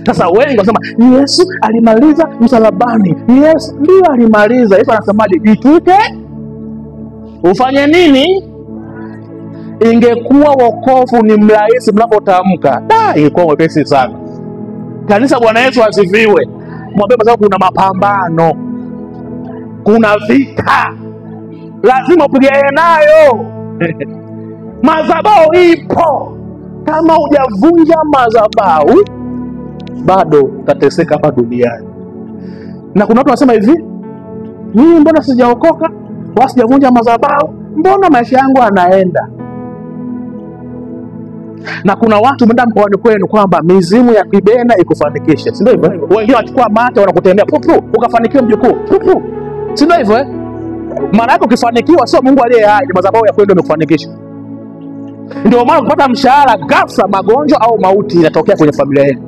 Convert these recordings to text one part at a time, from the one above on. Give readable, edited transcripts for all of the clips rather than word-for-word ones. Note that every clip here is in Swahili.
Sasa wengi wasema Yesu alimaliza msalabani. Yesu ndio alimaliza. Yesu anasemaje? Jitwike ufanye nini? Ingekuwa wokovu ni mrahisi mnapotamka, ingekuwa mwepesi sana. Kanisa, Bwana Yesu asifiwe. Mwambie kwa sababu kuna mapambano, kuna vita, lazima upigane nayo. Madhabahu ipo. Kama hujavunja madhabahu bado utateseka hapa duniani. Na kuna watu wanasema hivi, mimi mbona sijaokoka, wala sijavunja madhabahu, mbona maisha yangu yanaenda? Na kuna watu menda mkoani kwenu kwamba mizimu ya kibena ikufanikishe, si ndio hivyo? Wengine wachukua mate wanakutendea pupu ukafanikiwa mjukuu pupu, si ndio hivyo? Maana yake ukifanikiwa sio Mungu aliye hai, madhabahu ya kwenda imekufanikisha. Ndio maana ukipata mshahara ghafla magonjwa au mauti inatokea kwenye familia yenu.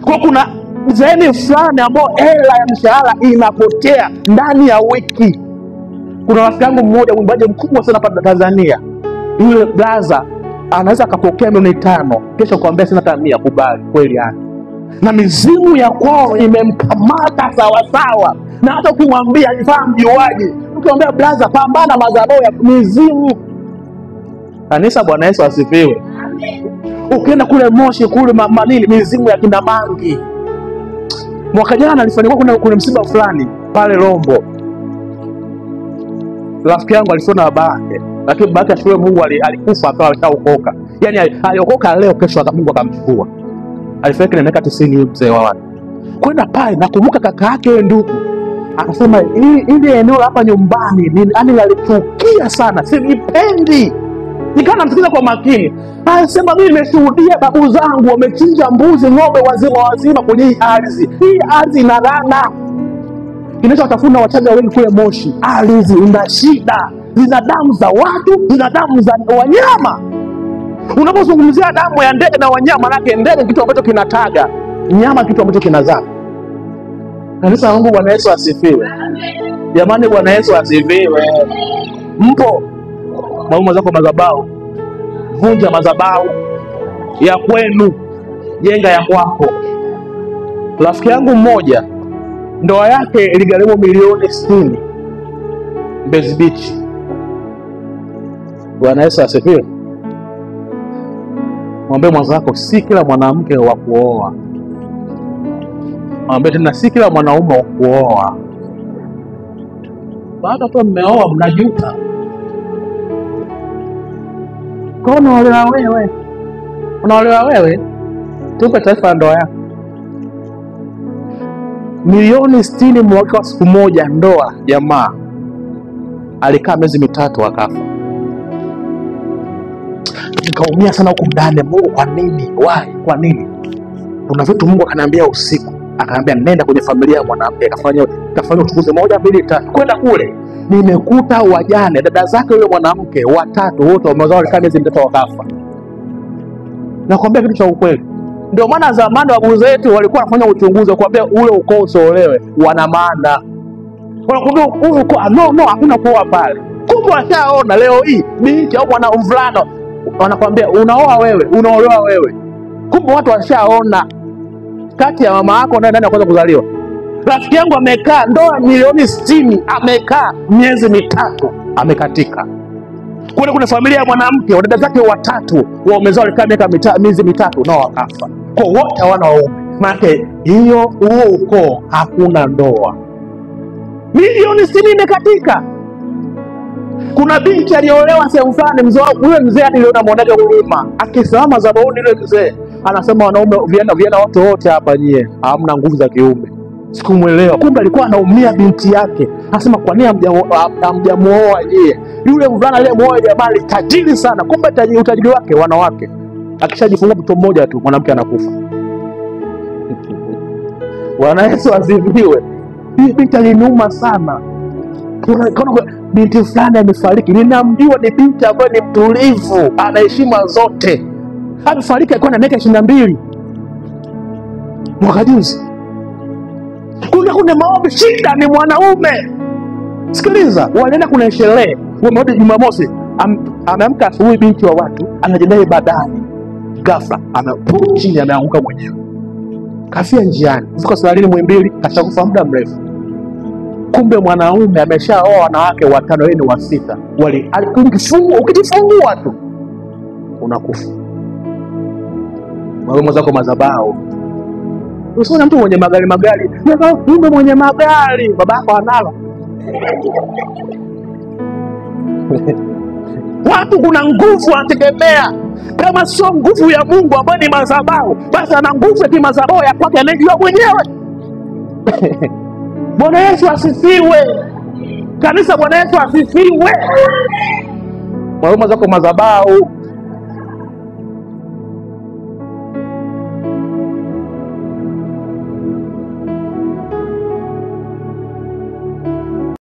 Kwa kuna zeni fulani ambao hela ya mshahara inapotea ndani ya wiki. Kuna rafiki yangu mmoja mwimbaji mkubwa sana hapa Tanzania. Yule blaza anaweza akapokea milioni 5, kesho kuambia sina hata 100, kubali kweli yani. Na mizimu ya kwao imemkamata sawa sawa. Na hata ukimwambia ifaa mjiwaje, ukimwambia blaza pambana madhabahu ya mizimu. Kanisa, Bwana Yesu asifiwe. Ukienda kule Moshi kule manini mizimu ya kina Mangi. Mwaka jana nilifanikiwa kuna msiba fulani pale Rombo. Rafiki yangu alisona babake, lakini babake ashukuru Mungu alikufa akawa ameshaokoka. Yaani aliokoka leo, kesho Mungu akamchukua. Alifariki na miaka 90 mzee wa watu. Kwenda pale nakumbuka kaka yake yule ndugu akasema ile eneo hapa nyumbani yani nalichukia sana, silipendi. Nikawa namsikiza kwa makini. Anasema mimi nimeshuhudia babu zangu wamechinja mbuzi, ng'ombe wazima kwenye hii ardhi. Hii ardhi ina laana. Kinachotafuna Wachaga wengi kule Moshi, ardhi ina shida. Zina damu za watu, zina damu za wanyama. Unapozungumzia damu ya ndege na wanyama, manake ndege kitu ambacho kinataga, nyama kitu ambacho kinazaa. Kanisa la Mungu, Bwana Yesu asifiwe. Jamani, Bwana Yesu asifiwe. Mpo maumo zako madhabahu, vunja madhabahu ya kwenu, jenga ya kwako. Rafiki yangu mmoja ndoa yake iligharimu milioni 60 Mbezi Beach. Bwana Yesu asifiwe. Mwambie mwenzako si kila mwanamke wa kuoa. Mwambie tena si kila mwanaume wa kuoa. Baada tu mmeoa mnajuta. Kwa unaolewa wewe, tupe taarifa ya ndoa yako. Milioni 60 mwaka wa siku moja ndoa jamaa. Alikaa miezi 3 akafa. Nikaumia sana huko ndani. Mungu, kwa nini? Why? Kwa nini? Kuna vitu Mungu akaniambia usiku. Akaniambia nenda kwenye familia ya mwanamke, kafanya uchunguzi 1 2 3. Kwenda kule nimekuta wajane dada zake yule mwanamke 3 wote wamezaa walikaa miezi 3 wakafa. Nakwambia kitu cha ukweli. Ndio maana zamani babu zetu walikuwa wanafanya uchunguzi kuambia ule ukoo usiolewe, wana maana. Wanakuambia huyu ukoo no hakuna kuoa pale. Kumbe washaona leo hii binti au mwana mvulana wanakuambia unaoa wewe, unaolewa wewe. Kumbe watu washaona kati ya mama yako na nani kwanza kuzaliwa. Rafiki yangu amekaa ndoa milioni 60, amekaa miezi 3 amekatika. Kuna familia ya mwanamke wadada zake 3 wamezaa walikaa miezi 3 nao wakafa. Kwa wote hawana waume. Maana huo ukoo hakuna ndoa. Milioni 60 imekatika. Kuna binti aliolewa sehemu fulani, mzee yule mzee aliona mwanake huruma. Akisimama zabuni yule mzee anasema wanaume viana watu wote hapa nyie hamna nguvu za kiume. Sikumuelewa. Kumbe alikuwa anaumia binti yake. Anasema kwa nini hamjamuoa nyie? Yule mvulana aliyemuoa jamaa tajiri sana. Kumbe utajiri wake wanawake. Akishajifungua mtoto mmoja tu mwanamke anakufa. Bwana Yesu asifiwe. Hii binti aliniuma sana. Kuna binti fulani amefariki. Ninamjua ni binti ambaye ni mtulivu, ana heshima zote. Amefariki alikuwa na miaka 22. Mwaka juzi. Kuna maombi, shida ni mwanaume. Sikiliza, walienda kuna sherehe, wamerudi Jumamosi, ameamka asubuhi binti wa watu, anajidai ibadani. Ghafla anapuka chini ameanguka mwenyewe. kafia njiani, fika hospitalini Muhimbili, kashakufa muda mrefu. Kumbe mwanaume ameshaoa wanawake 5, yeye ni wa 6. Ukijifungua tu unakufa. Mwanaume zako madhabahu. Usione mtu mwenye magari, mume mwenye magari, babako analo. Watu kuna nguvu anategemea. Kama sio nguvu ya Mungu ambayo ni madhabahu, basi ana nguvu ya kimadhabahu ya kwake anajua mwenyewe. Bwana Yesu asifiwe. Kanisa, Bwana Yesu asifiwe. Mwanaume zako madhabahu.